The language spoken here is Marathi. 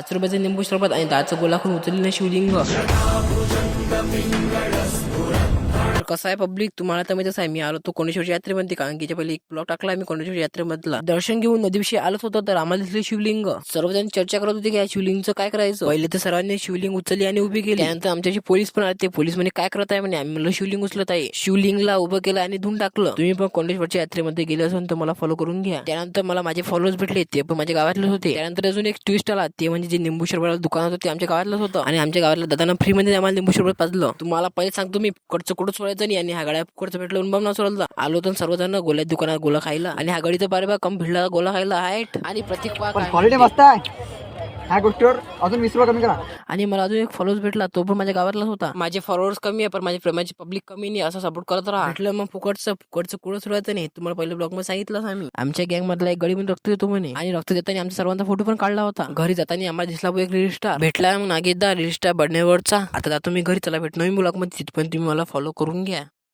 ₹5 निंबू सरबत आणि 10चं गोलाखून उचललेलं शिवलिंग. तर कसं आहे पब्लिक, तुम्हाला तर माहितीच आहे, मी आलो तो कोंडेश्वरच्या यात्रेमध्ये. कारण की पहिले एक ब्लॉग टाकला मी कोंडेश्वर यात्रेमधला. दर्शन घेऊन नदीविषयी आलोच होतं, तर आम्हाला दिसले शिवलिंग. सर्वजण चर्चा करत होते की या शिवलिंगचं काय करायचं. पहिले तर सर्वांनी शिवलिंग उचलली आणि उभी केली. त्यानंतर आमच्याशी पोलीस पण आले. ते पोलीस म्हणे काय करत आहे म्हणे. आम्ही म्हणलं शिवलिंग उचलत आहे. शिवलिंगला उभं केलं आणि धुवून टाकलं. तुम्ही पण कोंडेश्वरच्या यात्रेमध्ये गेले असून तर मला फॉलो करून घ्या. त्यानंतर मला माझे फॉलोअर्स भेटले, ते पण माझ्या गावातलेच होते. त्यानंतर अजून एक ट्विस्ट आला, ते म्हणजे जे निंबू सरबत दुकान होतं ते आमच्या गावातलंच होतं. आणि आमच्या गावातल्या दादांना फ्री मध्ये आम्हाला निंबू सरबत पाजलं. तुम्हाला पहिले सांगतो मी, कुठचं कुठं सोडायचं नाही. आणि हा गाड्या कुठचं भेटलं बम ना सोडला. आलो तर सर्वजण गोल्या दुकानात गोला खायला. आणि हा गाडीचा बारे बा कम भिडला गोला खायला हाईट. आणि प्रत्येक क्वालिटी मस्त आहे. ह्या गोष्टीवर अजून 20 रुपये कमी करा. आणि मला अजून एक फॉलोअर्स भेटला, तो पण माझ्या गावातलाच होता. माझे फॉलोअर्स कमी आहे पण माझी पब्लिक कमी नाही, असं सपोर्ट करत राहा. भेटलं मग फुकटचं कुठं सोडायचं नाही. तुम्हाला पहिल्या ब्लॉग मध्ये सांगितलं आम्ही. आमच्या गँग मधला एक गडी रक्त देतो म्हणे. आणि रक्त देताना आमच्या सर्वांचा फोटो पण काढला होता. घरी जाताना आम्हाला दिसला एक रील स्टार भेटला. मग नागेदा रील स्टार बडनेवरचा. आता जातो मी घरी. चला भेट नवीन ब्लॉग मध्ये, तिथपर्यंत तुम्ही मला फॉलो करून घ्या.